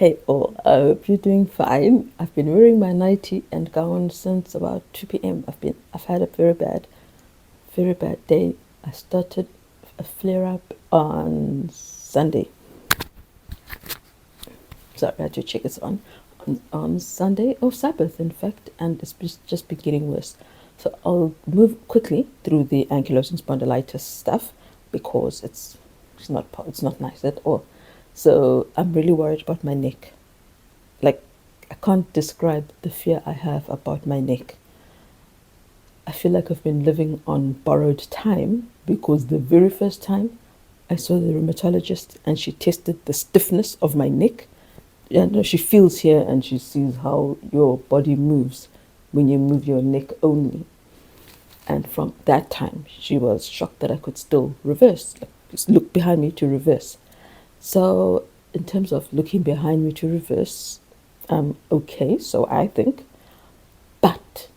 Hey all, I hope you're doing fine. I've been wearing my nightie and gown since about 2 p.m. I've had a very bad day. I started a flare up on Sunday. Sorry, I had to check it's on Sunday or Sabbath, in fact, and just been getting worse. So I'll move quickly through the ankylosing spondylitis stuff because it's not nice at all. So I'm really worried about my neck. Like, I can't describe the fear I have about my neck. I feel like I've been living on borrowed time because the very first time I saw the rheumatologist and she tested the stiffness of my neck. And she feels here and she sees how your body moves when you move your neck only. And from that time, she was shocked that I could still reverse, like just look behind me to reverse. So, in terms of looking behind me to reverse, okay, so I think. But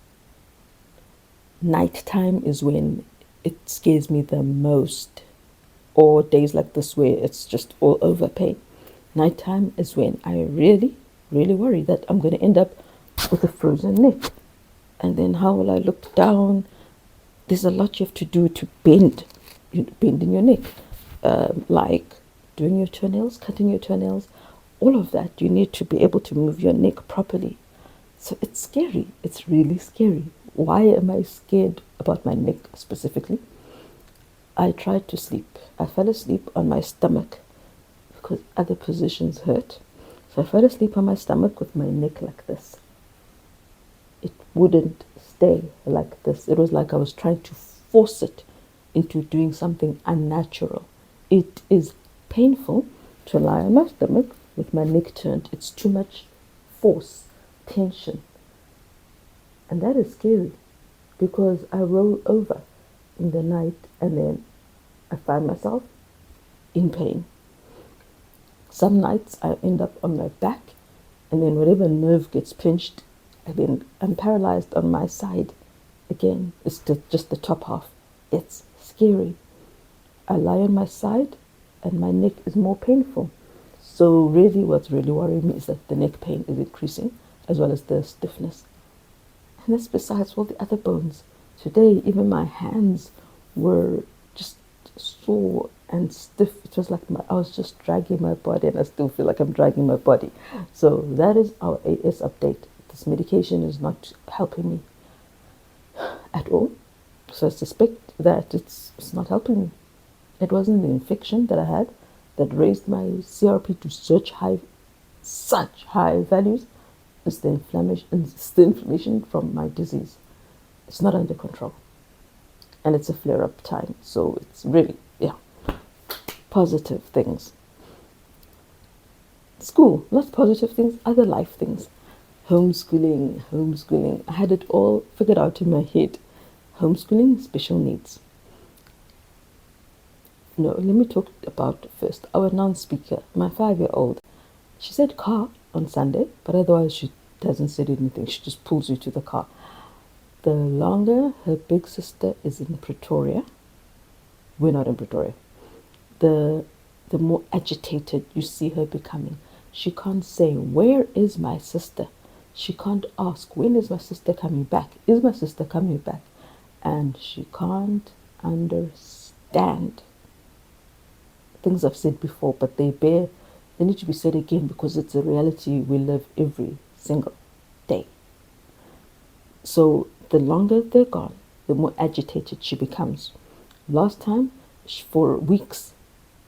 nighttime is when it scares me the most. Or days like this where it's just all over pain. Nighttime is when I really, really worry that I'm going to end up with a frozen neck. And then how will I look down? There's a lot you have to do to bend in your neck, like doing your toenails, cutting your toenails, all of that. You need to be able to move your neck properly. So it's scary. It's really scary. Why am I scared about my neck specifically? I tried to sleep. I fell asleep on my stomach because other positions hurt. So I fell asleep on my stomach with my neck like this. It wouldn't stay like this. It was like I was trying to force it into doing something unnatural. It is painful to lie on my stomach with my neck turned. It's too much force, tension. And that is scary because I roll over in the night and then I find myself in pain. Some nights I end up on my back and then whatever nerve gets pinched, and then I'm paralyzed on my side. Again, it's just the top half. It's scary. I lie on my side and my neck is more painful. So really what's really worrying me is that the neck pain is increasing as well as the stiffness. And that's besides all the other bones. Today, even my hands were just sore and stiff. It was like I was just dragging my body, and I still feel like I'm dragging my body. So that is our AS update. This medication is not helping me at all. So I suspect that it's not helping me. It wasn't the infection that I had that raised my CRP to such high values. It's the inflammation from my disease. It's not under control. And it's a flare-up time. So it's really, positive things. School, not positive things, other life things. Homeschooling. I had it all figured out in my head. Homeschooling, special needs. No, let me talk about first our non-speaker, my 5-year-old. She said car on Sunday, but otherwise she doesn't say anything. She just pulls you to the car. The longer her big sister is in Pretoria, we're not in Pretoria, the more agitated you see her becoming. She can't say, where is my sister? She can't ask, when is my sister coming back? Is my sister coming back? And she can't understand things I've said before, but they need to be said again because it's a reality we live every single day. So the longer they're gone, the more agitated she becomes. Last time, for weeks,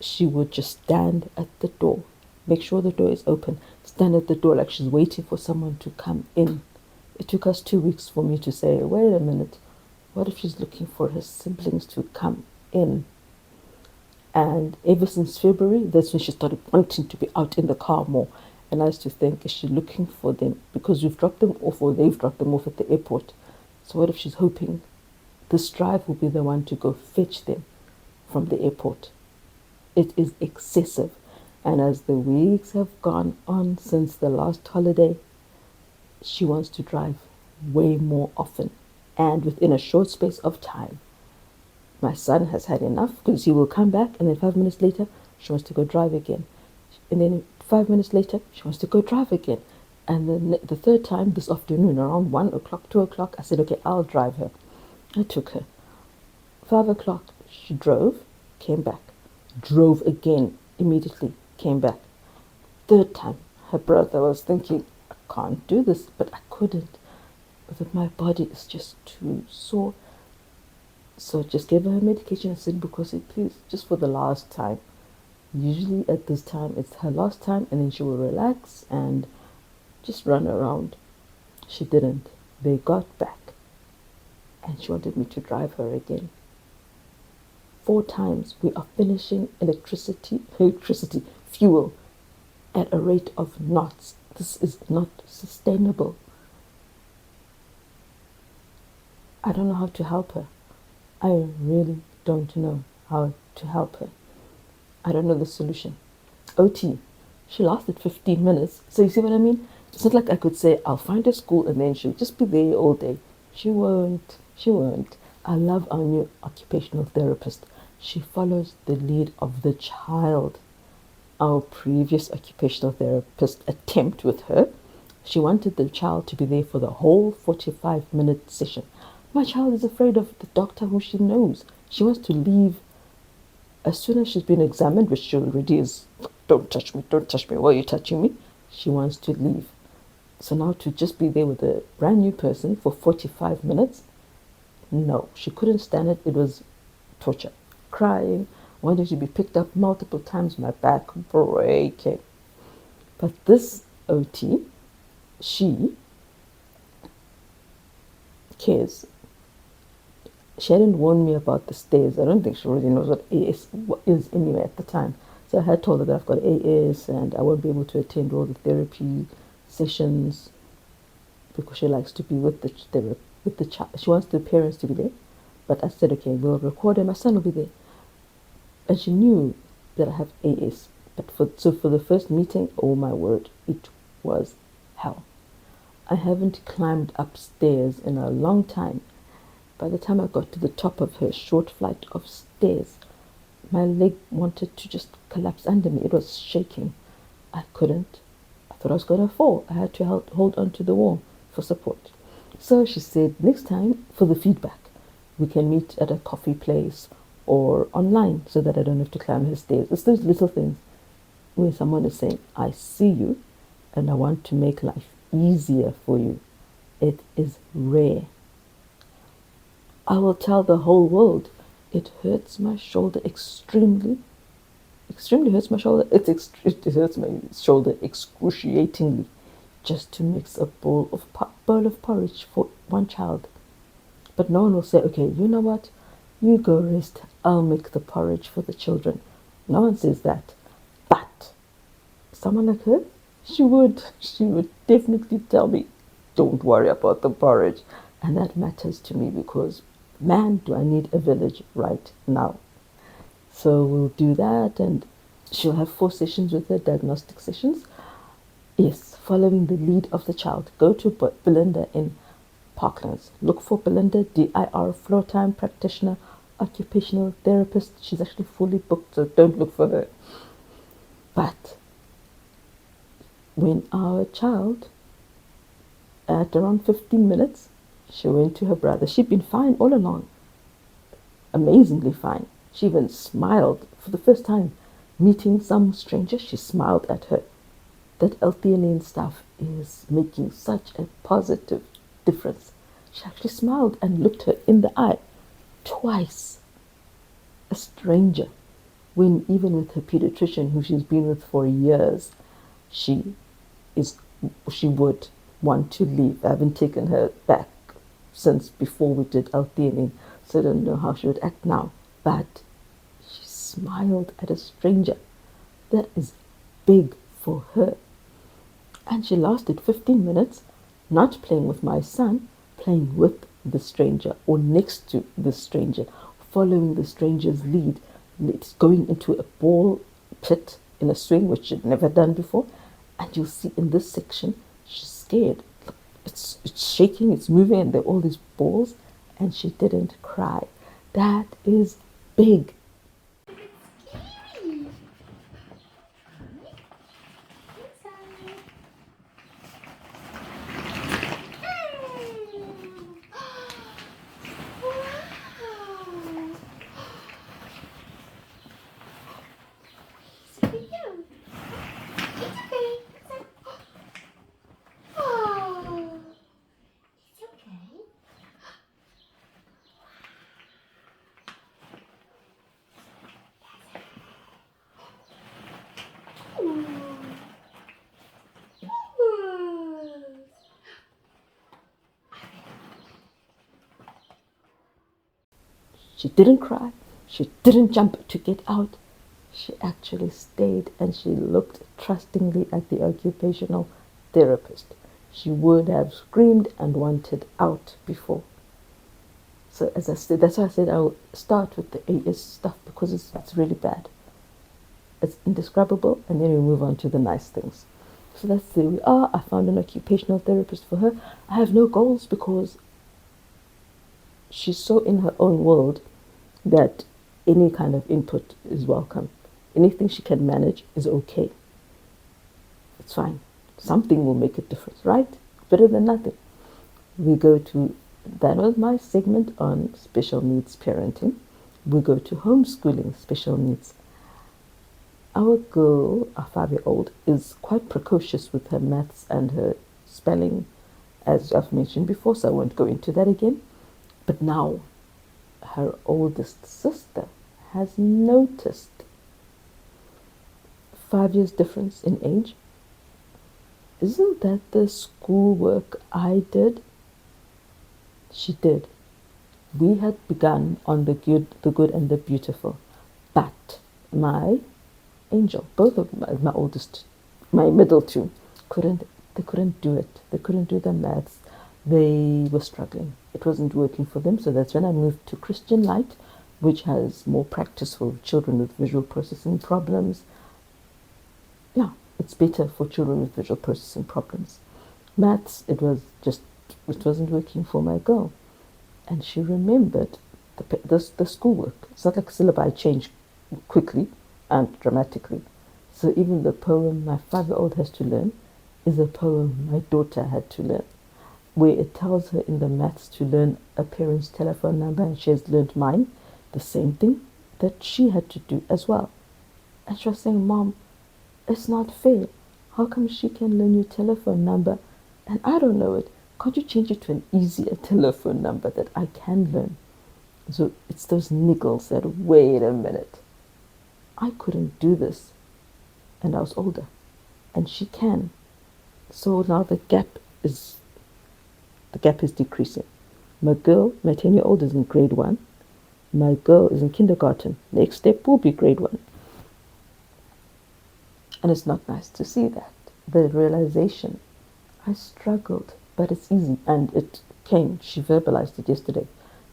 she would just stand at the door, make sure the door is open, stand at the door like she's waiting for someone to come in. It took us 2 weeks for me to say, wait a minute, what if she's looking for her siblings to come in? And ever since February, that's when she started wanting to be out in the car more. And I used to think, is she looking for them? Because we've dropped them off or they've dropped them off at the airport. So what if she's hoping this drive will be the one to go fetch them from the airport? It is excessive. And as the weeks have gone on since the last holiday, she wants to drive way more often and within a short space of time. My son has had enough because he will come back and then 5 minutes later, she wants to go drive again. And then 5 minutes later, she wants to go drive again. And then the third time this afternoon, around 1 o'clock, 2 o'clock, I said, okay, I'll drive her. I took her. 5 o'clock, she drove, came back. Drove again, immediately, came back. Third time, her brother was thinking, I can't do this, but I couldn't. But my body is just too sore. So just gave her her medication and said, because it please, just for the last time. Usually at this time, it's her last time, and then she will relax and just run around. She didn't. They got back, and she wanted me to drive her again. 4 times we are finishing electricity, fuel at a rate of knots. This is not sustainable. I don't know how to help her. I really don't know how to help her. I don't know the solution. OT, she lasted 15 minutes. So you see what I mean? It's not like I could say, I'll find a school and then she'll just be there all day. She won't. She won't. I love our new occupational therapist. She follows the lead of the child. Our previous occupational therapist attempt with her, she wanted the child to be there for the whole 45-minute session. My child is afraid of the doctor who she knows. She wants to leave as soon as she's been examined, which she already is. Don't touch me, why are you touching me? She wants to leave. So now to just be there with a brand new person for 45 minutes, no, she couldn't stand it. It was torture. Crying, wanting to be picked up multiple times, my back breaking. But this OT, she cares. She hadn't warned me about the stairs. I don't think she really knows what AS is anyway at the time. So I had told her that I've got AS and I won't be able to attend all the therapy sessions because she likes to be with the child. She wants the parents to be there. But I said, okay, we'll record and my son will be there. And she knew that I have AS. But for the first meeting, oh my word, it was hell. I haven't climbed upstairs in a long time. By the time I got to the top of her short flight of stairs, my leg wanted to just collapse under me. It was shaking. I couldn't. I thought I was going to fall. I had to hold onto the wall for support. So she said, next time, for the feedback, we can meet at a coffee place or online so that I don't have to climb her stairs. It's those little things where someone is saying, I see you and I want to make life easier for you. It is rare. I will tell the whole world, it hurts my shoulder extremely hurts my shoulder. It hurts my shoulder excruciatingly just to mix a bowl of porridge for one child. But no one will say, okay, you know what? You go rest. I'll make the porridge for the children. No one says that. But someone like her, she would definitely tell me, don't worry about the porridge. And that matters to me because, man, do I need a village right now. So we'll do that, and she'll have 4 sessions with her, diagnostic sessions. Yes, following the lead of the child. Go to Belinda in Parklands. Look for Belinda, DIR, floor time practitioner, occupational therapist. She's actually fully booked, so don't look for her. But when our child, at around 15 minutes, she went to her brother. She'd been fine all along. Amazingly fine. She even smiled for the first time. Meeting some stranger, she smiled at her. That L-theanine stuff is making such a positive difference. She actually smiled and looked her in the eye twice. A stranger. When even with her pediatrician, who she's been with for years, she would want to leave. I haven't taken her back since before we did L-theanine, so I don't know how she would act now. But she smiled at a stranger. That is big for her. And she lasted 15 minutes, not playing with my son, playing with the stranger or next to the stranger, following the stranger's lead. It's going into a ball pit in a swing, which she'd never done before. And you'll see in this section, she's scared. It's shaking, it's moving, and there are all these balls, and she didn't cry. That is big. She didn't cry. She didn't jump to get out. She actually stayed and she looked trustingly at the occupational therapist. She would have screamed and wanted out before. So as I said, that's why I said I'll start with the AS stuff because it's really bad. It's indescribable, and then we move on to the nice things. So that's where we are. I found an occupational therapist for her. I have no goals because she's so in her own world that any kind of input is welcome. Anything she can manage is okay. It's fine. Something will make a difference, right? Better than nothing. We go to, that was my segment on special needs parenting. We go to homeschooling special needs. Our girl, our 5-year-old, is quite precocious with her maths and her spelling, as I've mentioned before, so I won't go into that again. But now, her oldest sister has noticed 5 years difference in age. Isn't that the schoolwork I did? She did. We had begun on the good and the beautiful, but my angel, both of my oldest, my middle two, they couldn't do it. They couldn't do the maths. They were struggling. It wasn't working for them. So that's when I moved to Christian Light, which has more practice for children with visual processing problems. Yeah, it's better for children with visual processing problems. Maths, it wasn't working for my girl. And she remembered the schoolwork. It's not like syllabi change quickly and dramatically. So even the poem my 5-year-old has to learn is a poem my daughter had to learn, where it tells her in the maths to learn a parent's telephone number, and she has learned mine, the same thing that she had to do as well. And she was saying, Mom, it's not fair. How come she can learn your telephone number and I don't know it? Can't you change it to an easier telephone number that I can learn? So it's those niggles that, wait a minute, I couldn't do this, and I was older, and she can. So now the gap is decreasing. My 10-year-old is in grade 1. My girl is in kindergarten. Next step will be grade 1. And it's not nice to see that. The realization, I struggled, but it's easy. And it came, she verbalized it yesterday.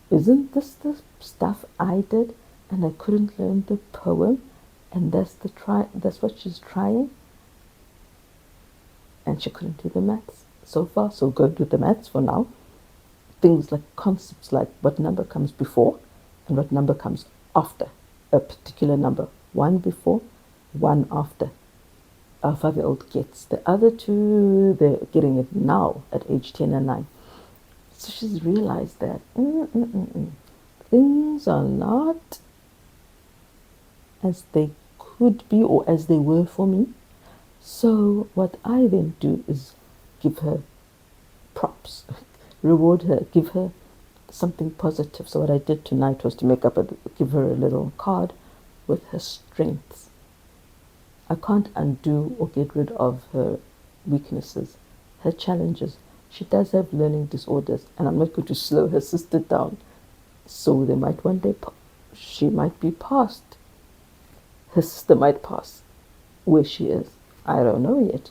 Isn't this the stuff I did and I couldn't learn the poem? And that's what she's trying? And she couldn't do the maths so far, so go do the maths for now. Things like concepts like what number comes before and what number comes after a particular number. 1 before, 1 after. Our 5-year-old gets. The other two, they're getting it now at age 10 and 9. So she's realized that things are not as they could be or as they were for me. So what I then do is give her props, reward her, give her something positive. So what I did tonight was to give her a little card with her strengths. I can't undo or get rid of her weaknesses, her challenges. She does have learning disorders, and I'm not going to slow her sister down. So they might one day, she might be past. Her sister might pass where she is. I don't know yet.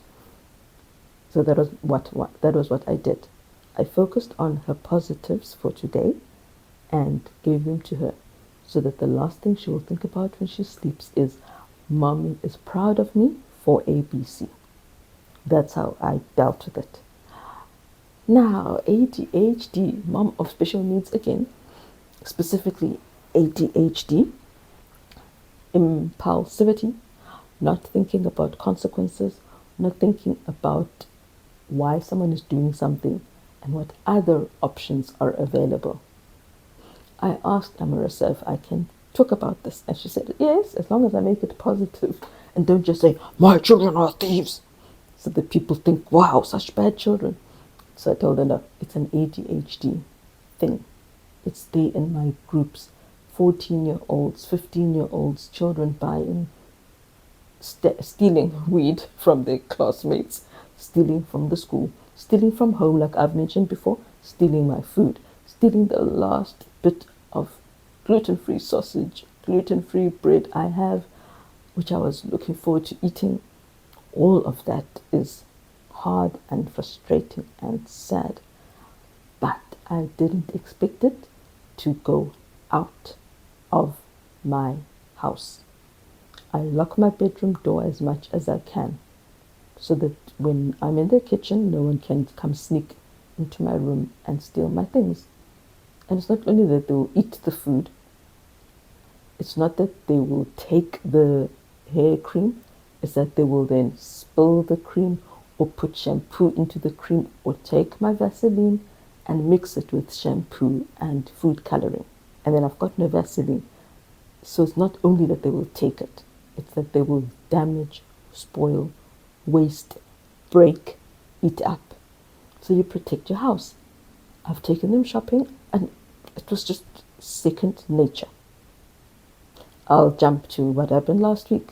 So that was what I did. I focused on her positives for today and gave them to her, so that the last thing she will think about when she sleeps is, Mommy is proud of me for ABC. That's how I dealt with it. Now, ADHD, mom of special needs again, specifically ADHD, impulsivity, not thinking about consequences, not thinking about why someone is doing something and what other options are available. I asked Amarissa if I can talk about this, and she said, yes, as long as I make it positive and don't just say, my children are thieves, so that people think, wow, such bad children. So I told her, no, it's an ADHD thing. It's there in my groups. 14-year-olds, 15-year-olds, children buying, stealing weed from their classmates, stealing from the school, stealing from home, like I've mentioned before, stealing my food, stealing the last bit of gluten-free sausage, gluten-free bread I have, which I was looking forward to eating. All of that is hard and frustrating and sad. But I didn't expect it to go out of my house. I lock my bedroom door as much as I can so that when I'm in the kitchen, no one can come sneak into my room and steal my things. And it's not only that they will eat the food, it's not that they will take the hair cream, it's that they will then spill the cream or put shampoo into the cream or take my Vaseline and mix it with shampoo and food coloring. And then I've got no Vaseline. So it's not only that they will take it, it's that they will damage, spoil, waste, break, eat up. So you protect your house. I've taken them shopping and it was just second nature. I'll jump to what happened last week.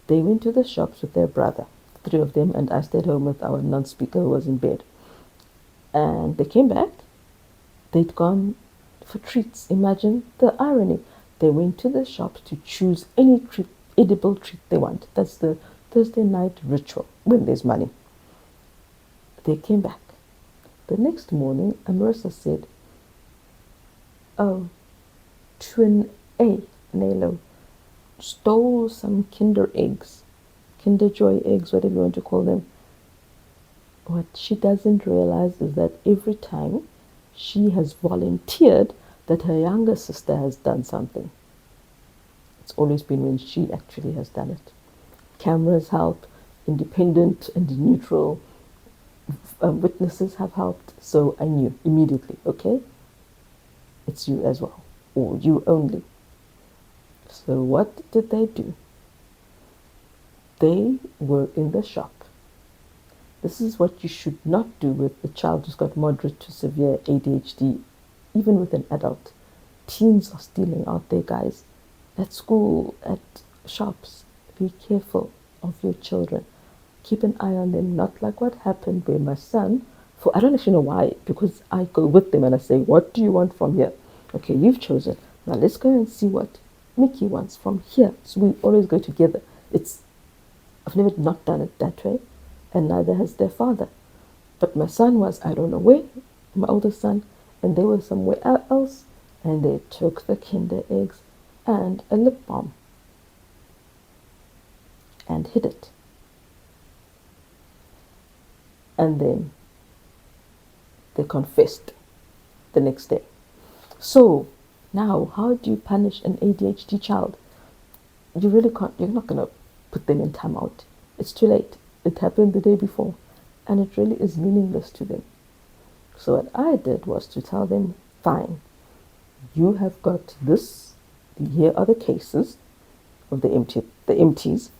They went to the shops with their brother, three of them, and I stayed home with our non-speaker who was in bed. And they came back. They'd gone for treats. Imagine the irony. They went to the shops to choose any treat, edible treat they want. That's the Thursday night ritual when there's money. They came back. The next morning, Marissa said, "Oh, twin A, Nalo, stole some Kinder eggs, Kinder Joy eggs, whatever you want to call them." What she doesn't realize is that every time she has volunteered that her younger sister has done something, it's always been when she actually has done it. Cameras help, independent and neutral witnesses have helped, so I knew immediately, okay, it's you as well, or you only. So what did they do? They were in the shop. This is what you should not do with a child who's got moderate to severe ADHD, even with an adult. Teens are stealing out there, guys. At school, at shops. Be careful of your children. Keep an eye on them, not like what happened where my son, for I don't actually know why, because I go with them and I say, "What do you want from here?" "Okay, you've chosen. Now let's go and see what Mickey wants from here." So we always go together. I've never not done it that way, and neither has their father. But my son was, I don't know where, my oldest son, and they were somewhere else, and they took the Kinder eggs and a lip balm and hid it. And then they confessed the next day. So now, how do you punish an ADHD child? You really can't. You're not going to put them in timeout. It's too late. It happened the day before, and it really is meaningless to them. So what I did was to tell them, "Fine, you have got this. Here are the cases of the empties.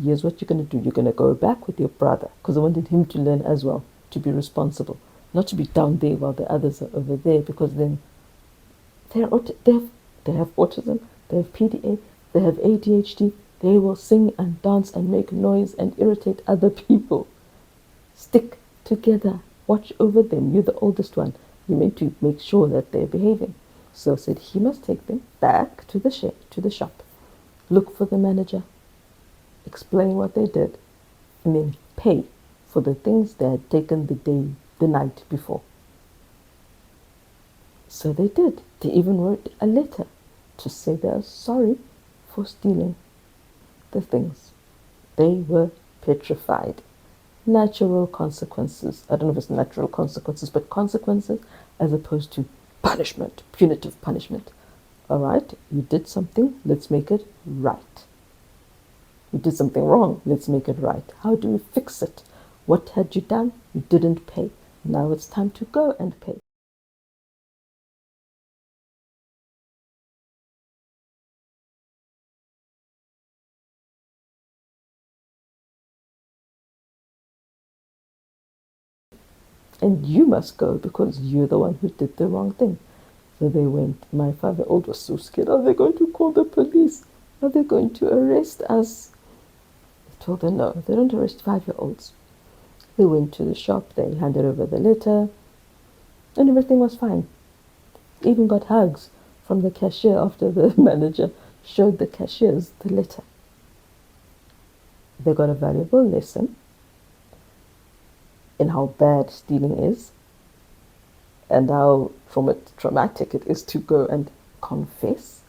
Here's what you're going to do. You're going to go back with your brother," because I wanted him to learn as well, to be responsible, not to be down there while the others are over there, because then they have autism, they have PDA, they have ADHD. They will sing and dance and make noise and irritate other people. Stick together. Watch over them. You're the oldest one. You're meant to make sure that they're behaving. So I said he must take them back to the shop. Look for the manager. Explain what they did. And then pay for the things they had taken the night before. So they did. They even wrote a letter to say they are sorry for stealing the things. They were petrified. Natural consequences. I don't know if it's natural consequences, but consequences as opposed to punishment, punitive punishment. All right, you did something, let's make it right. You did something wrong, let's make it right. How do we fix it? What had you done? You didn't pay. Now it's time to go and pay. And you must go because you're the one who did the wrong thing. So they went. My 5-year-old was so scared. Are they going to call the police? Are they going to arrest us? I told her, no, they don't arrest 5-year-olds. They went to the shop, they handed over the letter, and everything was fine. Even got hugs from the cashier after the manager showed the cashiers the letter. They got a valuable lesson in how bad stealing is and how traumatic it is to go and confess.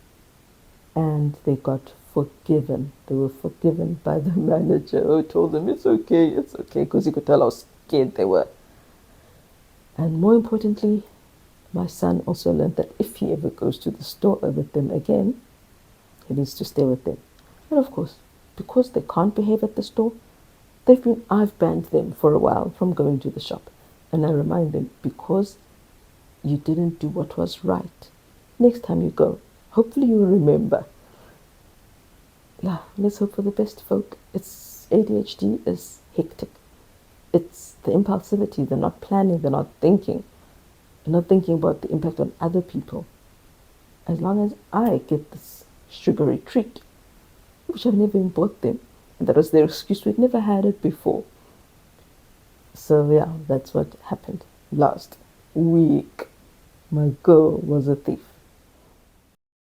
And they got forgiven. They were forgiven by the manager who told them it's okay, because he could tell how scared they were. And more importantly, my son also learned that if he ever goes to the store with them again, he needs to stay with them. And of course, because they can't behave at the store, I've banned them for a while from going to the shop. And I remind them, because you didn't do what was right, next time you go, hopefully you will remember. Yeah, let's hope for the best, folk. ADHD is hectic. It's the impulsivity. They're not planning. They're not thinking. They're not thinking about the impact on other people. As long as I get this sugary treat, which I've never even bought them, and that was their excuse. We'd never had it before. So yeah, that's what happened last week. My girl was a thief.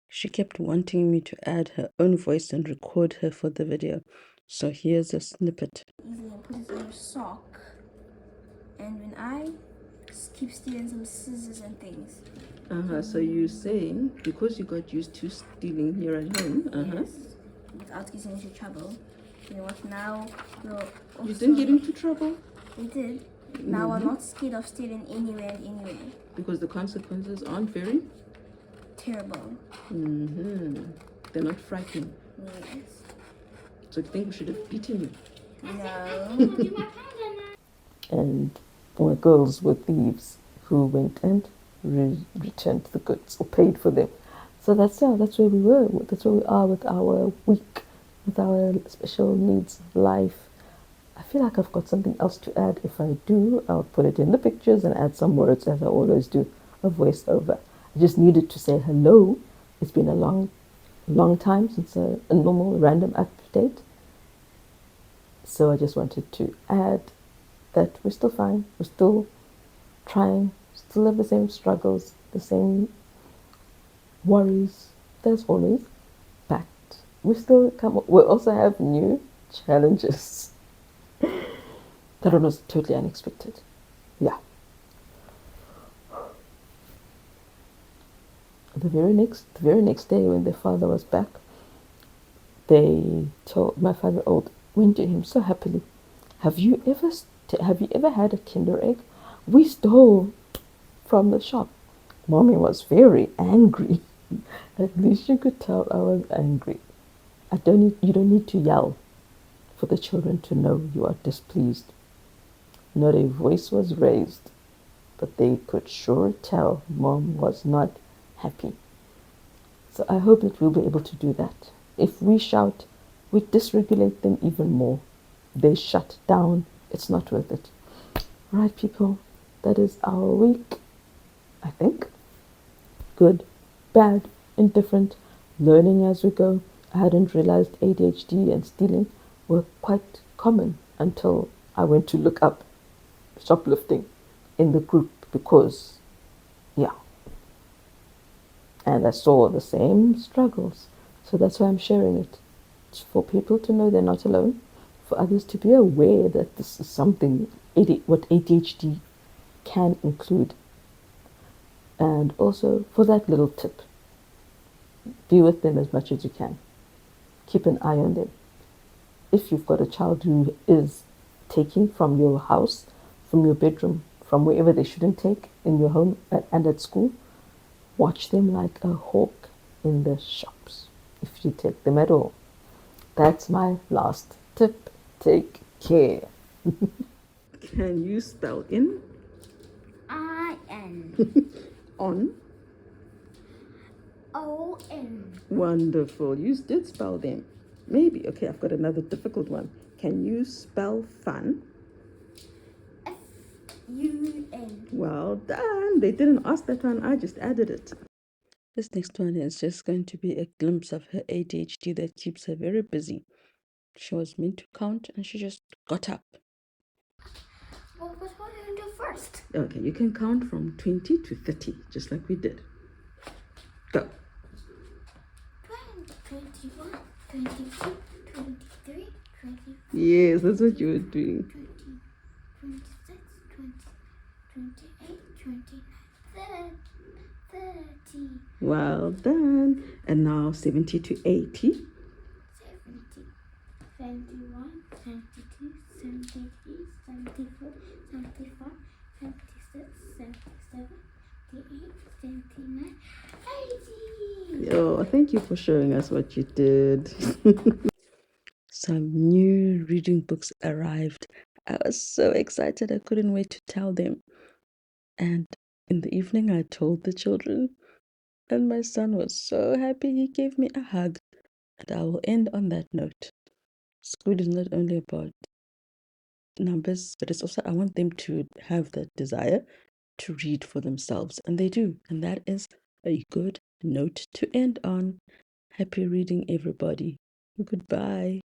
She kept wanting me to add her own voice and record her for the video. So here's a snippet. Easily put it in your sock. And when I keep stealing some scissors and things. So you're saying because you got used to stealing here at home, yes, without getting into trouble. You know what? Now you didn't get into trouble. We did. Now I'm not scared of stealing anywhere and anywhere. Because the consequences aren't very terrible. They're not frightening. Yes. So do you think we should have beaten you? No. And my girls were thieves who went and returned the goods or paid for them. So that's where we were. That's where we are with our week, with our special needs life. I feel like I've got something else to add. If I do, I'll put it in the pictures and add some words as I always do, a voiceover. I just needed to say hello. It's been a long time since a normal random update. So I just wanted to add that we're still fine. We're still trying, still have the same struggles, the same worries. There's always, but we also have new challenges that are not totally unexpected. Yeah. The very next day when their father was back, they told my 5-year-old, went to him so happily, have you ever had a Kinder Egg? We stole from the shop. Mommy was very angry. At least you could tell I was angry. You don't need to yell for the children to know you are displeased. Not a voice was raised, but they could sure tell Mom was not happy. So I hope that we'll be able to do that. If we shout, we dysregulate them even more. They shut down. It's not worth it. Right, people, that is our week, I think. Good, bad, indifferent, learning as we go. I hadn't realized ADHD and stealing were quite common until I went to look up shoplifting in the group because, yeah. And I saw the same struggles. So that's why I'm sharing it. It's for people to know they're not alone, for others to be aware that this is something, what ADHD can include. And also for that little tip, be with them as much as you can. Keep an eye on them. If you've got a child who is taking from your house, from your bedroom, from wherever they shouldn't take, in your home and at school, watch them like a hawk in the shops, if you take them at all. That's my last tip. Take care. Can you spell in? I-N. On? O-N. Wonderful. You did spell them. Maybe. Okay, I've got another difficult one. Can you spell fun? F-U-N. Well done. They didn't ask that one. I just added it. This next one is just going to be a glimpse of her ADHD that keeps her very busy. She was meant to count and she just got up. Well, what are we going to do first? Okay, you can count from 20 to 30, just like we did. Go. 21, 22, 23, 24. Yes, that's what you were doing. 26, 28, 29, 30. Well done. And now 70 to 80. 70, 71, 72, 73, 74, 75, 76, 77, 78, 79, 80. Oh, thank you for showing us what you did. Some new reading books arrived. I was so excited. I couldn't wait to tell them. And in the evening, I told the children, and my son was so happy. He gave me a hug. And I will end on that note. School is not only about numbers, but it's also, I want them to have that desire to read for themselves. And they do. And that is a good note to end on. Happy reading, everybody. Goodbye.